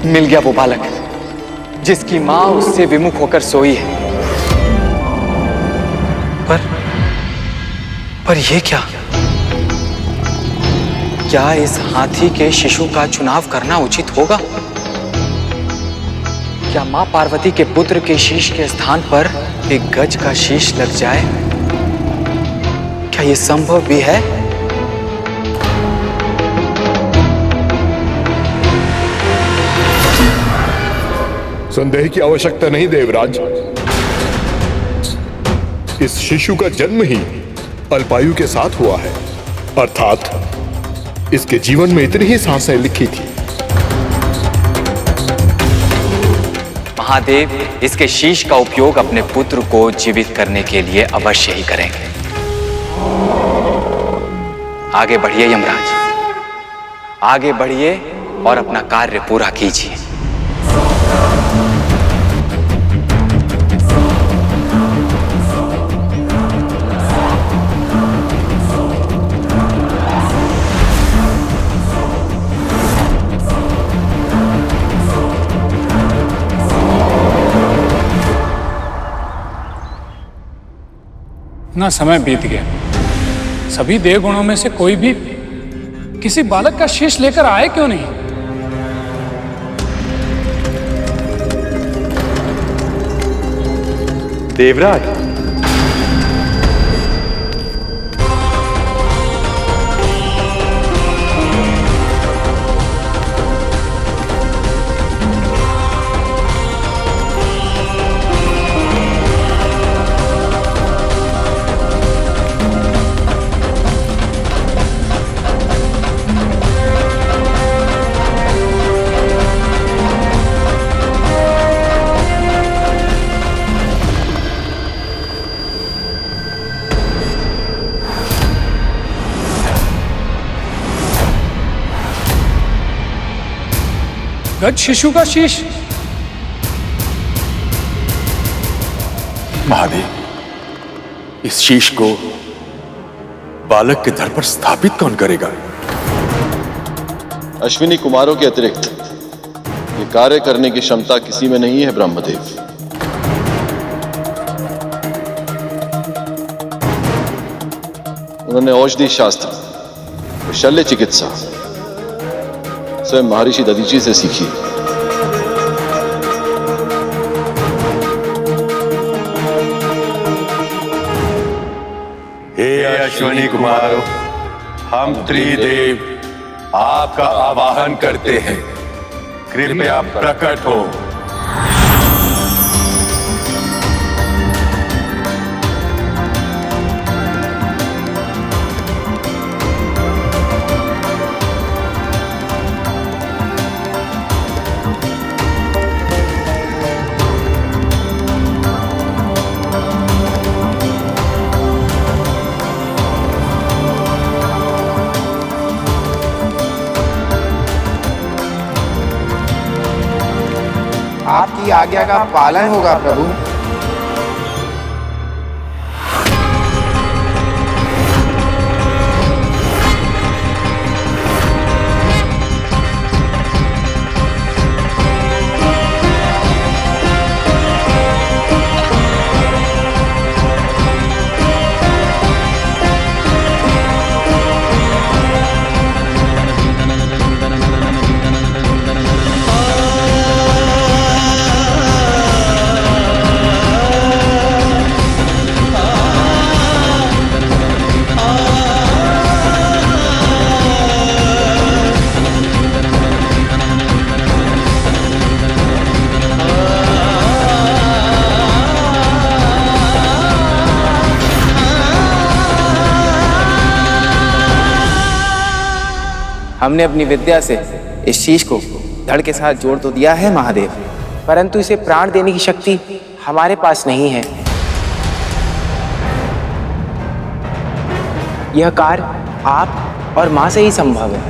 मिल गया वो बालक जिसकी मां उससे विमुख होकर सोई है। पर यह क्या इस हाथी के शिशु का चुनाव करना उचित होगा? क्या मां पार्वती के पुत्र के शीश के स्थान पर एक गज का शीश लग जाए? क्या यह संभव भी है? संदेह की आवश्यकता नहीं देवराज। इस शिशु का जन्म ही अल्पायु के साथ हुआ है, अर्थात इसके जीवन में इतनी ही सांसें लिखी थी। महादेव इसके शीश का उपयोग अपने पुत्र को जीवित करने के लिए अवश्य ही करेंगे। आगे बढ़िए यमराज, आगे बढ़िए और अपना कार्य पूरा कीजिए। ना समय बीत गया, सभी देवगुणों में से कोई भी किसी बालक का शीश लेकर आए क्यों नहीं? देवराज, गज शिशु का शीश। महादेव, इस शीश को बालक के धड़ पर स्थापित कौन करेगा? अश्विनी कुमारों के अतिरिक्त ये कार्य करने की क्षमता किसी में नहीं है ब्रह्मदेव। उन्होंने औषधि शास्त्र, शल्य चिकित्सा स्वयं महर्षि दधीची से सीखी। हे अश्विनी कुमार, हम त्रिदेव आपका आवाहन करते हैं, कृपया प्रकट हो। आपकी आज्ञा का पालन होगा प्रभु। हमने अपनी विद्या से इस शीश को धड़ के साथ जोड़ तो दिया है महादेव, परंतु इसे प्राण देने की शक्ति हमारे पास नहीं है। यह कार्य आप और मां से ही संभव है।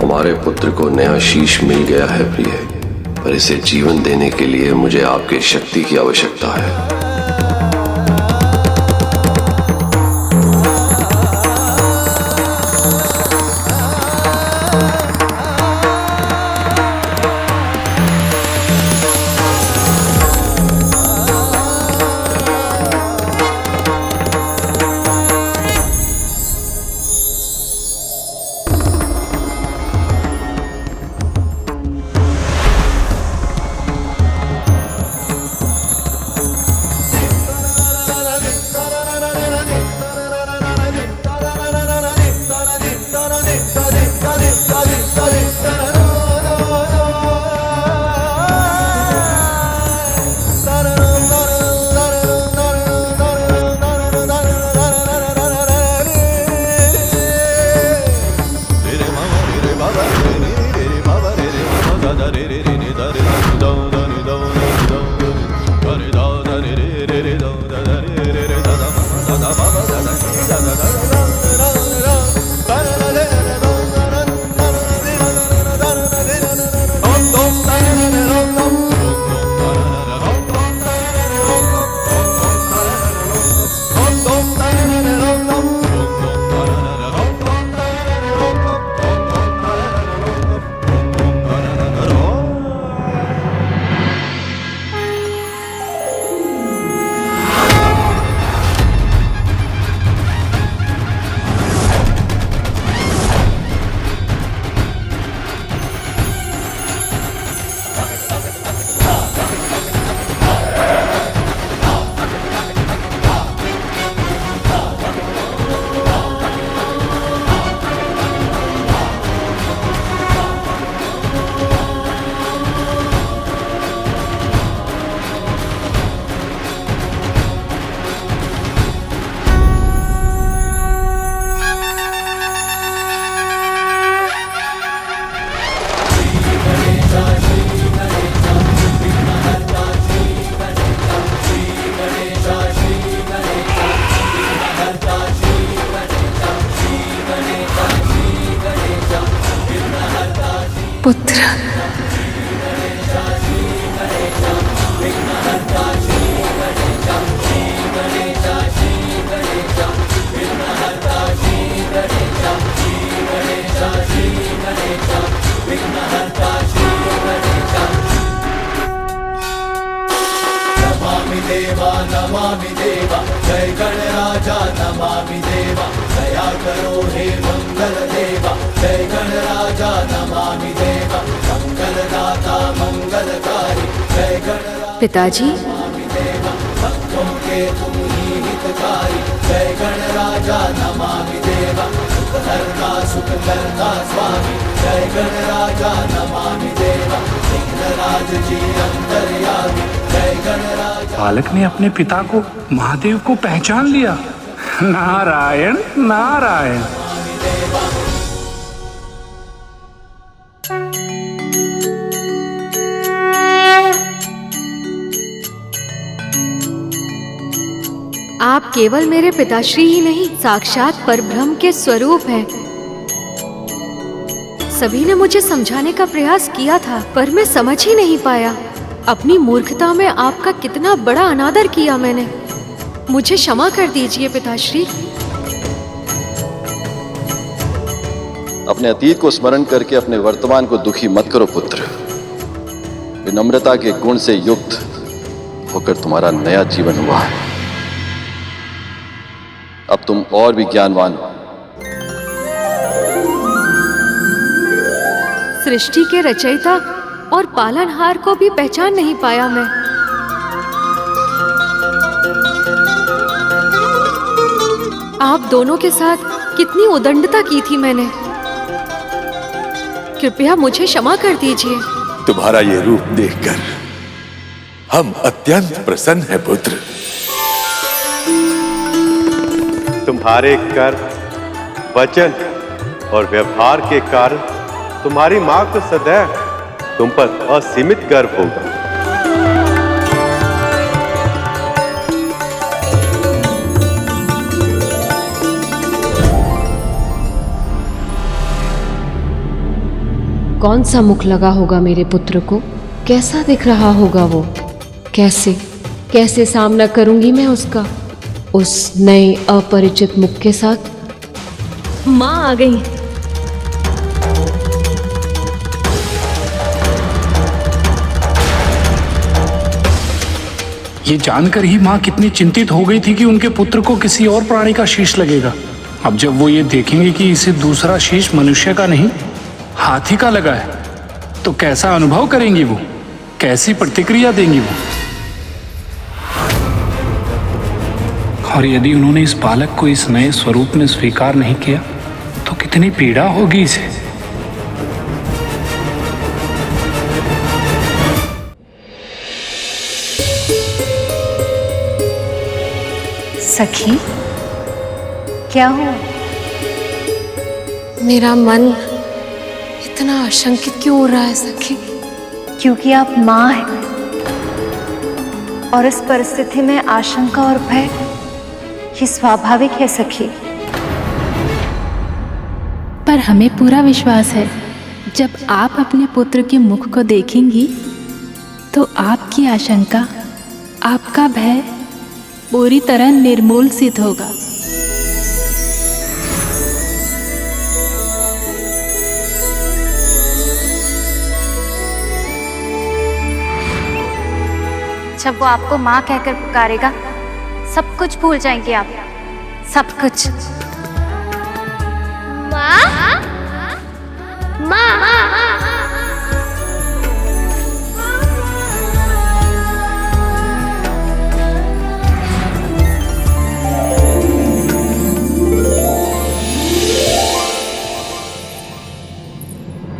हमारे पुत्र को नया शीश मिल गया है प्रिय, पर इसे जीवन देने के लिए मुझे आपकी शक्ति की आवश्यकता है। पुत्र। नमामि देवा जय गणराजा नमामि देवा दया करो हे मंगल देवा जय गणराजा नमामि देवा मंगलदाता मंगलकारी जय गणराजा पिताजी, नमामि देवा भक्तों के तुम ही हितकारी जय गणराजा नमामि देवा सुख करता स्वामी जय गणराजा नमामि देवा विघ्नराज जी अंतर्यामी जय गणराजा। बालक ने अपने पिता को, महादेव को पहचान लिया। नारायण नारायण। आप केवल मेरे पिताश्री ही नहीं, साक्षात परब्रह्म के स्वरूप हैं। सभी ने मुझे समझाने का प्रयास किया था, पर मैं समझ ही नहीं पाया। अपनी मूर्खता में आपका कितना बड़ा अनादर किया मैंने। मुझे क्षमा कर दीजिए पिताश्री। अपने अतीत को स्मरण करके अपने वर्तमान को दुखी मत करो पुत्र। विनम्रता के गुण से युक्त होकर तुम्हारा नया जीवन हुआ है। अब तुम और भी ज्ञानवान हो। सृष्टि के रचयिता और पालनहार को भी पहचान नहीं पाया मैं। आप दोनों के साथ कितनी उदंडता की थी मैंने। कृपया मुझे क्षमा कर दीजिए। तुम्हारा ये रूप देखकर हम अत्यंत प्रसन्न हैं पुत्र। तुम्हारे कर्म, वचन और व्यवहार के कारण तुम्हारी मां को सदैव तुम पर असीमित गर्व होगा। कौन सा मुख लगा होगा मेरे पुत्र को? कैसा दिख रहा होगा वो? कैसे सामना करूंगी मैं उसका, उस नए अपरिचित मुख के साथ? माँ आ गई। ये जानकर ही माँ कितनी चिंतित हो गई थी कि उनके पुत्र को किसी और प्राणी का शीश लगेगा। अब जब वो ये देखेंगे कि इसे दूसरा शीश मनुष्य का नहीं हाथी का लगा है, तो कैसा अनुभव करेंगी वो, कैसी प्रतिक्रिया देंगी वो। और यदि उन्होंने इस बालक को इस नए स्वरूप में स्वीकार नहीं किया तो कितनी पीड़ा होगी इसे। सखी, क्या हुआ? मेरा मन इतना आशंकित क्यों हो रहा है सखी? क्योंकि आप माँ हैं और इस परिस्थिति में आशंका और भय ये स्वाभाविक है सखी। पर हमें पूरा विश्वास है जब आप अपने पुत्र के मुख को देखेंगी तो आपकी आशंका, आपका भय पूरी तरह निर्मूल सिद्ध होगा। जब वो आपको माँ कहकर पुकारेगा, सब कुछ भूल जाएंगे आप, सब कुछ। माँ, माँ।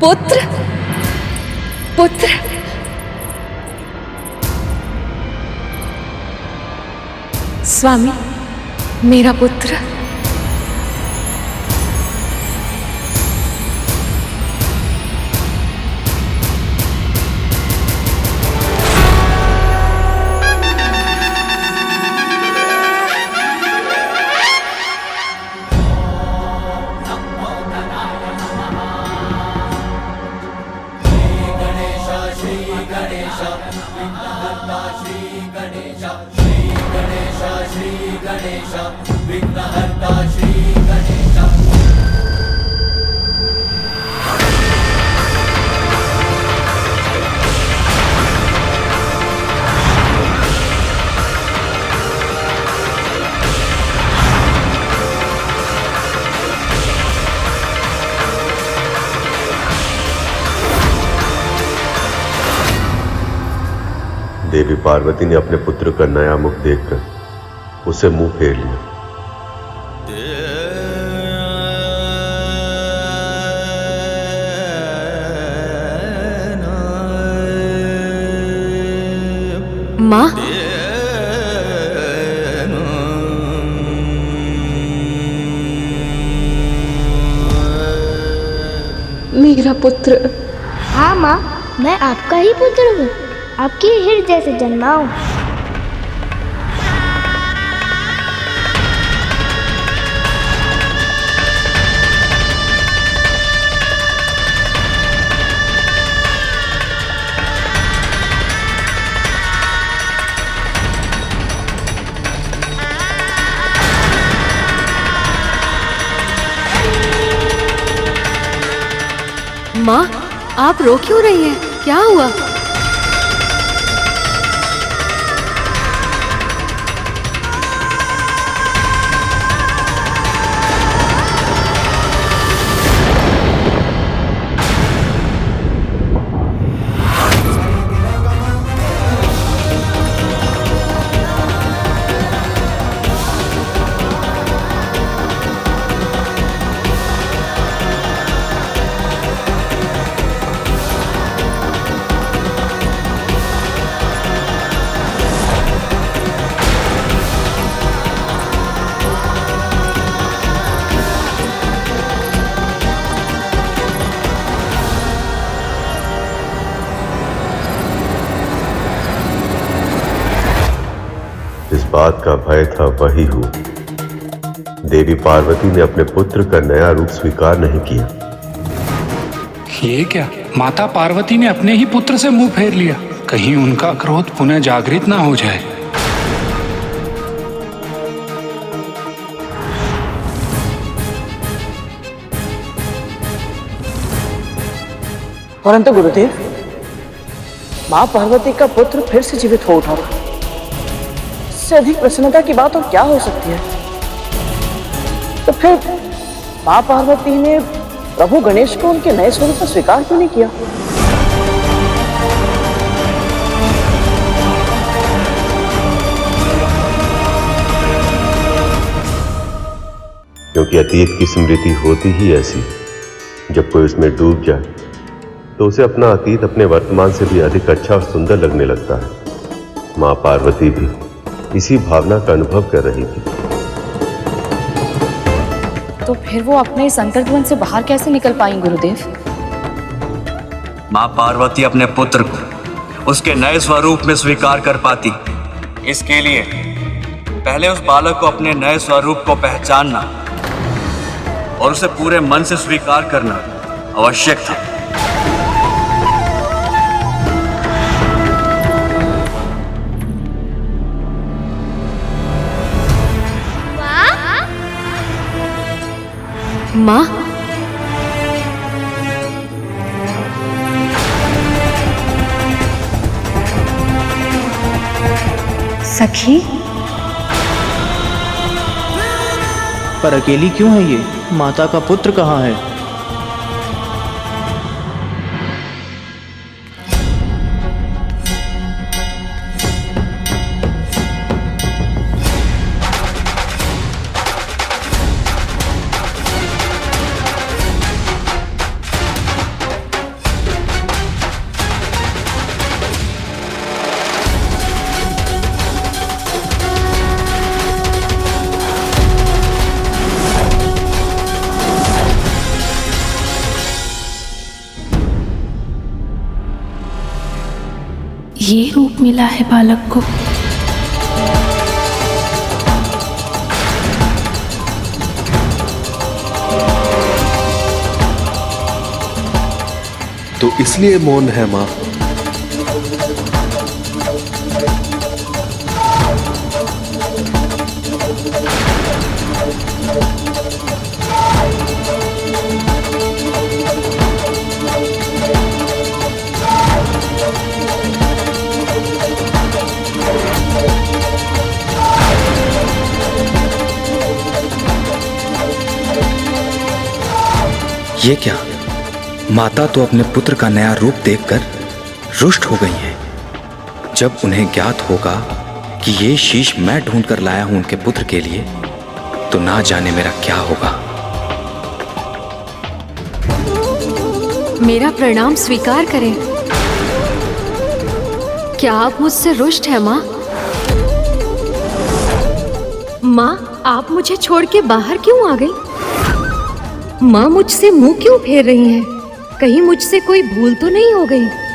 पुत्र, पुत्र, स्वामी, मेरा पुत्र। विघ्नहर्ता श्री गणेशः। देवी पार्वती ने अपने पुत्र का नया मुख देखकर उसे मुंह फेर लिया। माँ, मेरा पुत्र। हाँ माँ, मैं आपका ही पुत्र हूँ, आपके हृदय से जन्मा हूँ। माँ, आप रो क्यों रही हैं? क्या हुआ? इस बात का भय था वही हूं। देवी पार्वती ने अपने पुत्र का नया रूप स्वीकार नहीं किया। ये क्या? माता पार्वती ने अपने ही पुत्र से मुंह फेर लिया। कहीं उनका क्रोध पुनः जागृत ना हो जाए। परंतु गुरुदेव, माँ पार्वती का पुत्र फिर से जीवित हो उठा। इससे अधिक प्रसन्नता की बात और क्या हो सकती है? तो फिर माँ पार्वती ने प्रभु गणेश को उनके नए स्वरूप में स्वीकार क्यों नहीं किया? क्योंकि अतीत की स्मृति होती ही ऐसी, जब कोई उसमें डूब जाए तो उसे अपना अतीत अपने वर्तमान से भी अधिक अच्छा और सुंदर लगने लगता है। माँ पार्वती भी इसी भावना का अनुभव कर रही थी। तो फिर वो अपने संकट वन से बाहर कैसे निकल पाई गुरुदेव? माँ पार्वती अपने पुत्र को उसके नए स्वरूप में स्वीकार कर पाती, इसके लिए पहले उस बालक को अपने नए स्वरूप को पहचानना और उसे पूरे मन से स्वीकार करना आवश्यक था। माँ, सखी, पर अकेली क्यों है ये? माता का पुत्र कहाँ है? ये रूप मिला है बालक को। तो इसलिए मौन है माँ। ये क्या? माता तो अपने पुत्र का नया रूप देखकर रुष्ट हो गई हैं। जब उन्हें ज्ञात होगा कि ये शीश मैं ढूंढ कर लाया हूं उनके पुत्र के लिए, तो ना जाने मेरा क्या होगा। मेरा प्रणाम स्वीकार करें। क्या आप मुझसे रुष्ट हैं माँ? माँ, आप मुझे छोड़ के बाहर क्यों आ गई? माँ मुझसे मुंह क्यों फेर रही हैं? कहीं मुझसे कोई भूल तो नहीं हो गई?